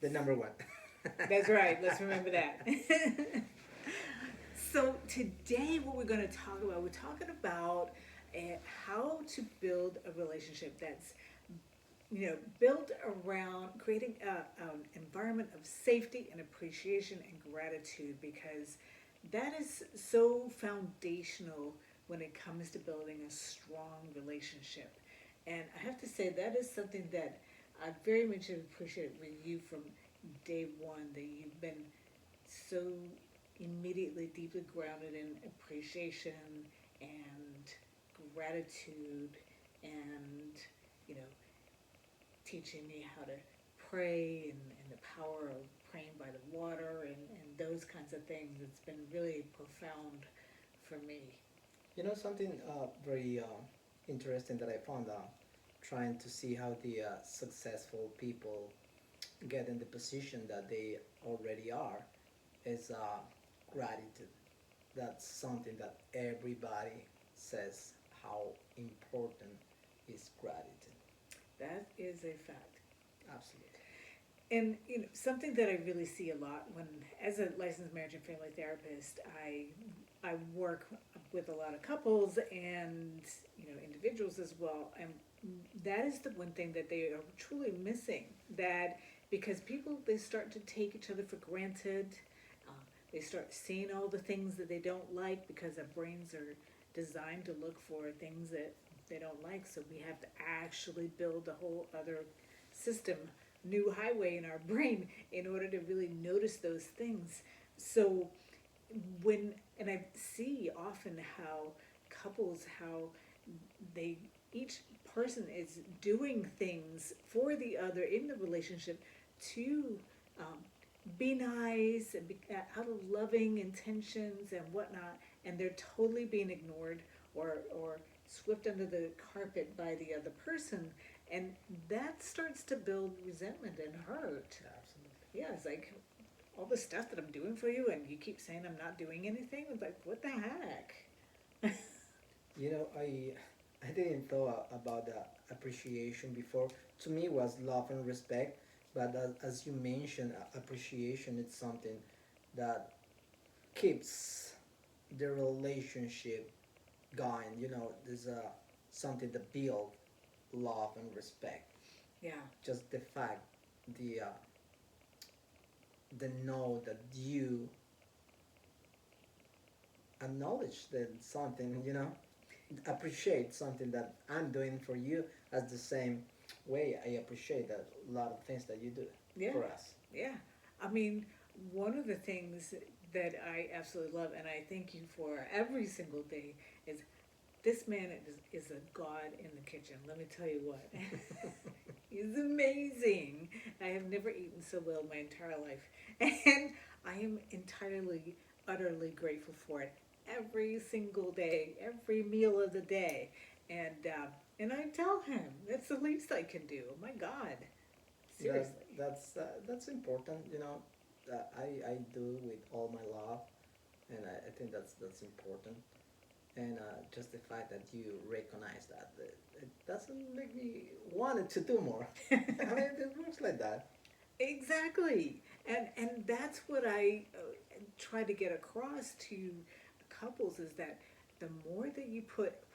The number one. That's right. Let's remember that. So today, what we're going to talk about, we're talking about how to build a relationship that's built around creating an environment of safety and appreciation and gratitude, because that is so foundational when it comes to building a strong relationship. And I have to say, that is something that I very much appreciate with you from day one, that you've been so immediately deeply grounded in appreciation and gratitude, and you know teaching me how to pray, and the power of praying by the water, and those kinds of things. It's been really profound for me. Something very interesting that I found trying to see how the successful people get in the position that they already are is gratitude. That's something that everybody says how important is gratitude. That is a fact. Absolutely. And something that I really see a lot when, as a licensed marriage and family therapist, I work with a lot of couples and individuals as well, and that is the one thing that they are truly missing. That because people, they start to take each other for granted, uh, they start seeing all the things that they don't like, because our brains are designed to look for things that they don't like. So we have to actually build a whole other system, new highway in our brain, in order to really notice those things. So when and I see often how couples, how they, each person is doing things for the other in the relationship to um, be nice and out of loving intentions and whatnot, and they're totally being ignored, or swept under the carpet by the other person, and that starts to build resentment and hurt. Absolutely. Yeah, it's like, all the stuff that I'm doing for you, and you keep saying I'm not doing anything. It's like, what the heck? I didn't thought about the appreciation before. To me, was love and respect, but as you mentioned, appreciation is something that keeps the relationship going. There's something that build love and respect. Yeah, Just the fact, the uh, the know that you acknowledge that something, appreciate something that I'm doing for you, as the same way I appreciate that a lot of things that you do yeah, for us. yeah. I mean, one of the things that I absolutely love, and I thank you for every single day, is this man is a god in the kitchen. Let me tell you what. He's amazing. I have never eaten so well in my entire life. And I am entirely, utterly grateful for it every single day, every meal of the day. And I tell him that's the least I can do. Oh my God, that seriously. that's important. That I do with all my love, and I think that's important. And just the fact that you recognize that, it doesn't make me want to do more. I mean, it works like that. Exactly. And that's what I try to get across to couples, is that the more that you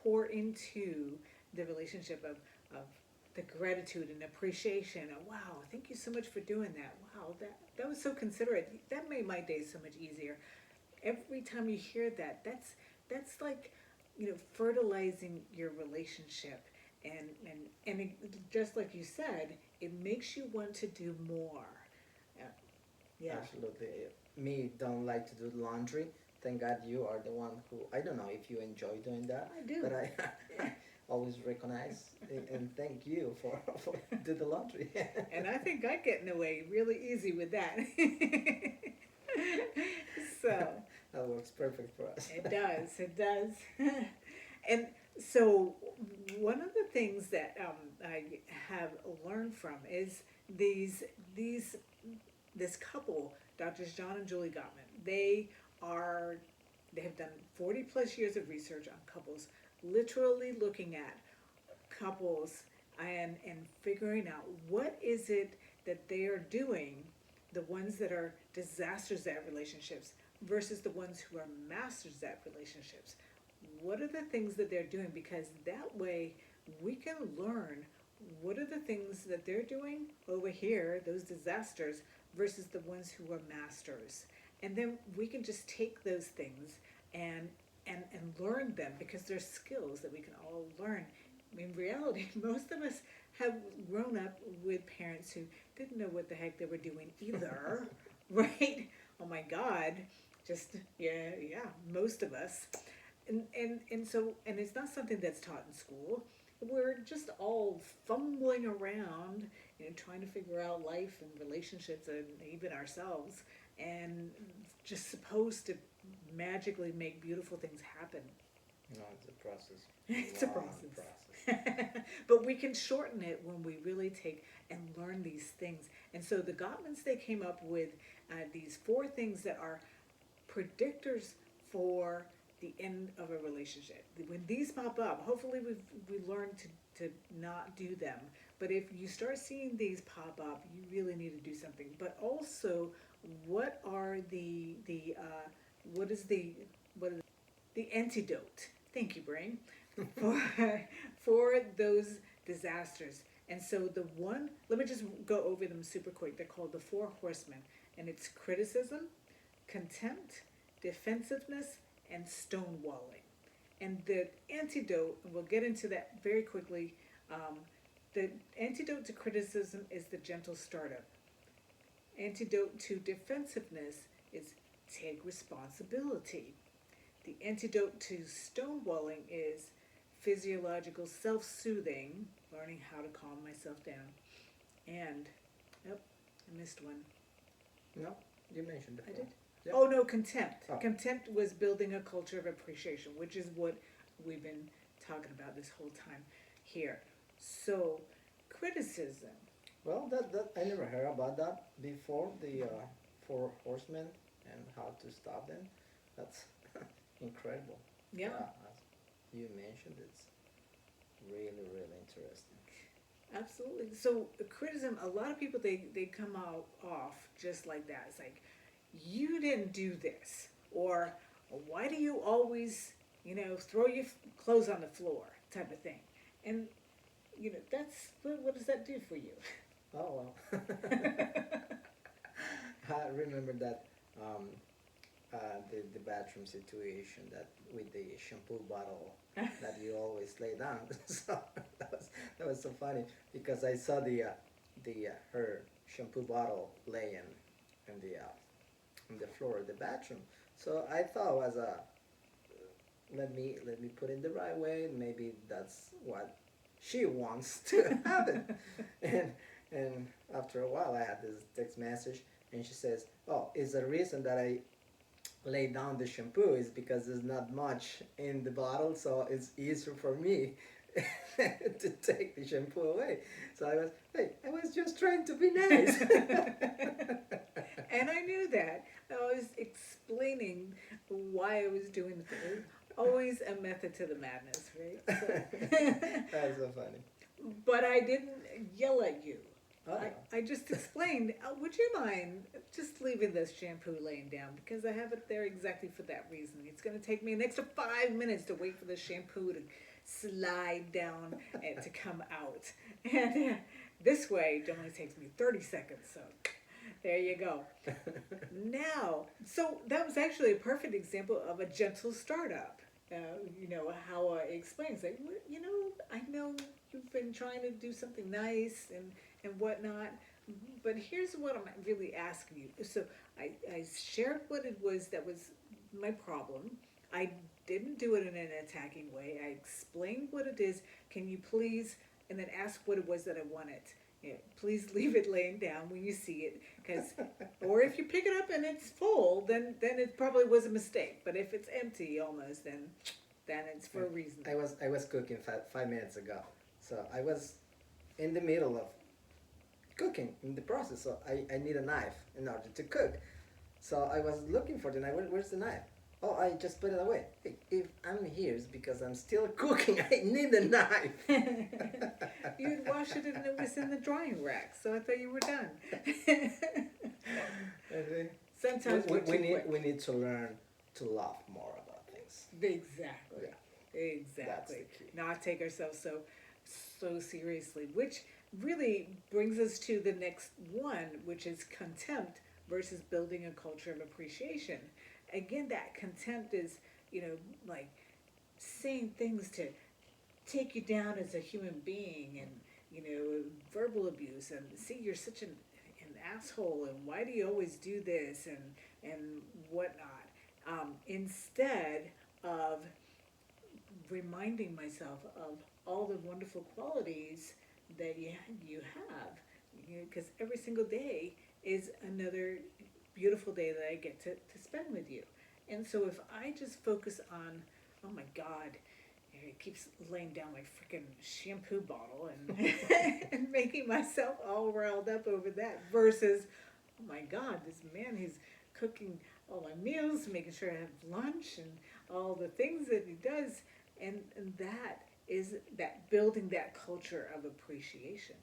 pour into the relationship of the gratitude and appreciation, and wow, thank you so much for doing that. Wow, that was so considerate. That made my day so much easier. Every time you hear that, that's like, fertilizing your relationship, and just like you said, it makes you want to do more. Yeah, yeah, Absolutely. Me don't like to do laundry. Thank God you are the one who, I don't know if you enjoy doing that, I do. but I always recognize and thank you for do the laundry. And I think I get in the way really easy with that. So That works perfect for us. it does, it does. And so one of the things that I have learned from is these this couple, Doctors John and Julie Gottman. Are they have done 40 plus years of research on couples, literally looking at couples, and figuring out what is it that they are doing the ones that are disasters at relationships versus the ones who are masters at relationships. What are the things that they're doing? Because that way we can learn what are the things that they're doing over here, those disasters, versus the ones who are masters. And then we can just take those things and and learn them because they're skills that we can all learn. In reality, most of us have grown up with parents who didn't know what the heck they were doing either, right? Oh my God, just yeah, most of us, and so and it's not something that's taught in school. We're just all fumbling around, trying to figure out life and relationships and even ourselves, and just supposed to magically make beautiful things happen. No, it's a process. It's a Long process. But we can shorten it when we really take and learn these things. And so the Gottmans, they came up with these 4 things that are predictors for the end of a relationship. When these pop up, hopefully we learn to not do them. But if you start seeing these pop up, you really need to do something. But also, what are what is the antidote? Thank you, brain, for those disasters. And so let me just go over them super quick. They're called the 4 Horsemen, and it's criticism, contempt, defensiveness, and stonewalling. And the antidote, and we'll get into that very quickly, the antidote to criticism is the gentle startup. Antidote to defensiveness is take responsibility. The antidote to stonewalling is physiological self-soothing, learning how to calm myself down. And, oh, I missed one. No, you mentioned it. I did? Yep. Oh, no, contempt. Oh. Contempt was building a culture of appreciation, which is what we've been talking about this whole time here. So, criticism. Well, that I never heard about that before. The 4 Horsemen and how to stop them. That's incredible. Yeah. As you mentioned, it's really, really interesting. Absolutely. So criticism, a lot of people they come out off just like that. It's like, you didn't do this, or why do you always, throw your clothes on the floor, type of thing. And that's what does that do for you? Oh well. I remember that the bathroom situation that with the shampoo bottle that you always lay down. So that was so funny because I saw her shampoo bottle laying in the floor of the bathroom. So I thought was let me put it the right way. Maybe that's what she wants to happen. And after a while, I had this text message, and she says, "Oh, is the reason that I lay down the shampoo is because there's not much in the bottle, so it's easier for me to take the shampoo away." So I was just trying to be nice. And I knew that. I was explaining why I was doing the thing. Always a method to the madness, right? So. That's so funny. But I didn't yell at you. Oh. I just explained, would you mind just leaving this shampoo laying down? Because I have it there exactly for that reason. It's going to take me an extra 5 minutes to wait for the shampoo to slide down and to come out. And this way, it only takes me 30 seconds. So there you go. Now, so that was actually a perfect example of a gentle startup. How it explains that, I know you've been trying to do something nice and whatnot, but here's what I'm really asking you. So I shared what it was that was my problem. I didn't do it in an attacking way. I explained what it is. Can you please, and then ask what it was that I wanted. Please leave it laying down when you see it, or if you pick it up and it's full, then it probably was a mistake. But if it's empty almost, then it's for a reason. I was cooking 5 minutes ago, so I was in the middle of cooking in the process. So I need a knife in order to cook. So I was looking for the knife. Where's the knife? Oh, I just put it away. Hey, if I'm here, it's because I'm still cooking. I need a knife. You'd wash it and it was in the drying rack, so I thought you were done. Okay. Sometimes we, we're we, too we need quick. we need to learn to laugh more about things. Exactly. Yeah, that's the Exactly. key. Not take ourselves so seriously, which really brings us to the next one, which is contempt versus building a culture of appreciation. Again, that contempt is, like saying things to take you down as a human being, and verbal abuse, and see, you're such an asshole, and why do you always do this, and whatnot, instead of reminding myself of all the wonderful qualities that you have, because every single day is another beautiful day that I get to spend with you. And so if I just focus on, oh my God, it keeps laying down my freaking shampoo bottle and and making myself all riled up over that, versus, oh my God, this man, he's cooking all my meals, making sure I have lunch, and all the things that he does, and that is that building that culture of appreciation.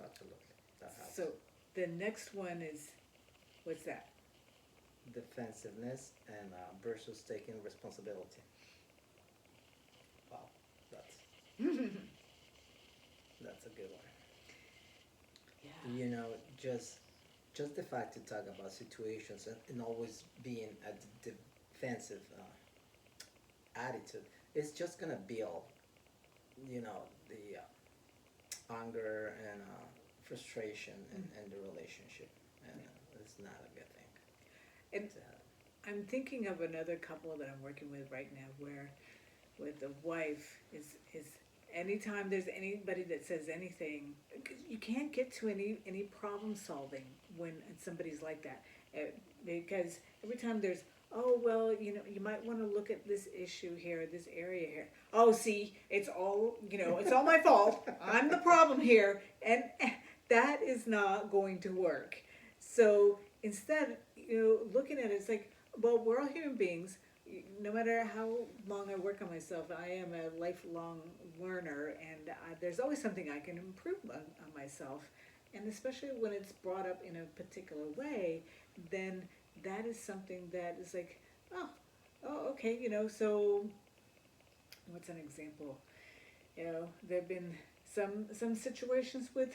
Absolutely, that helps. So the next one is, what's that? Defensiveness and versus taking responsibility. Wow, that's that's a good one. Yeah. You know, just the fact to talk about situations and always being a defensive attitude, it's just gonna build, the anger and frustration in the relationship, and it's not a good thing And to have. I'm thinking of another couple that I'm working with right now, where with the wife is anytime there's anybody that says anything, 'cause you can't get to any problem solving when somebody's like that. Because every time there's, oh well, you might want to look at this issue here, this area here. Oh, see, it's all my fault. I'm the problem here, and that is not going to work. So instead, looking at it, it's like, well, we're all human beings. No matter how long I work on myself, I am a lifelong learner, and there's always something I can improve on myself. And especially when it's brought up in a particular way, then that is something that is like, oh, okay, so what's an example? There have been some situations with,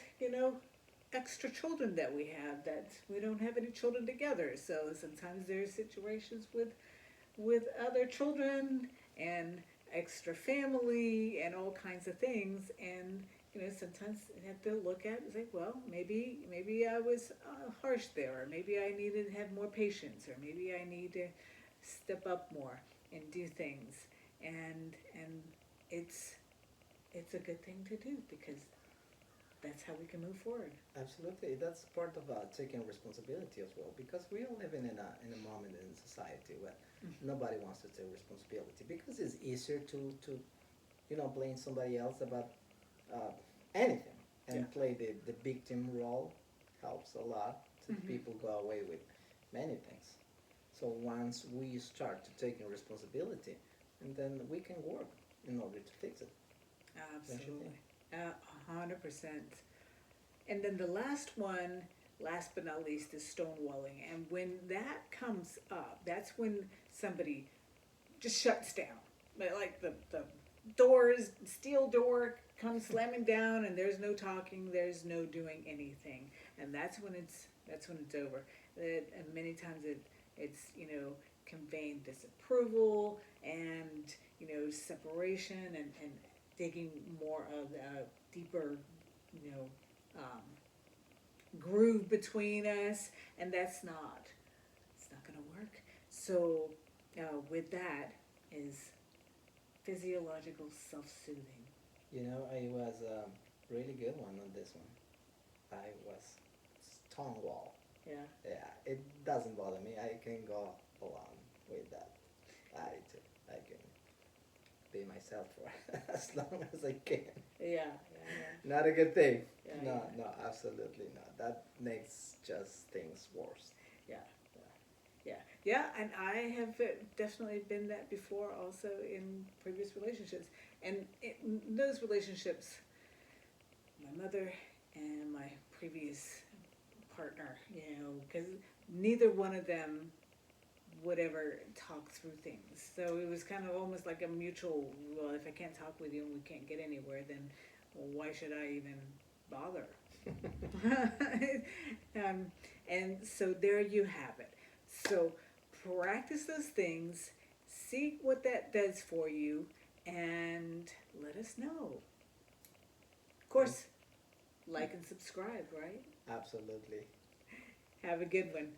extra children that we have, that we don't have any children together. So sometimes there's situations with other children and extra family and all kinds of things, and sometimes you have to look at, it's like, well, maybe I was harsh there, or maybe I needed to have more patience, or maybe I need to step up more and do things, and it's a good thing to do, because that's how we can move forward. Absolutely, that's part of taking responsibility as well, because we are living in a moment in society where nobody wants to take responsibility, because it's easier to blame somebody else about uh, anything, Yeah. and play the victim role helps a lot to Mhm. people go away with many things. So once we start to taking responsibility, and then we can work in order to fix it. Don't you think? Absolutely. 100%. And then the last one, last but not least, is stonewalling. And when that comes up, that's when somebody just shuts down. Like the doors, steel door comes slamming down, and there's no talking, there's no doing anything. And that's when it's over. And many times it's conveying disapproval, and separation, and digging more of a deeper, you know um, groove between us, and it's not going to work. So with that is physiological self-soothing. I was a really good one on this one. I was Stonewall. Yeah. Yeah, it doesn't bother me. I can go along with that attitude. I can be myself for as long as I can. Yeah. Not a good thing. Yeah. No, Yeah. no, absolutely not. That makes just things worse. Yeah. Yeah. Yeah, and I have definitely been that before also in previous relationships. And in those relationships, my mother and my previous partner, because neither one of them would ever talk through things. So it was kind of almost like a mutual, well, if I can't talk with you and we can't get anywhere, then why should I even bother? um, and so there you have it. So practice those things, see what that does for you, and let us know. Of course, like and subscribe, right? Absolutely. Have a good one.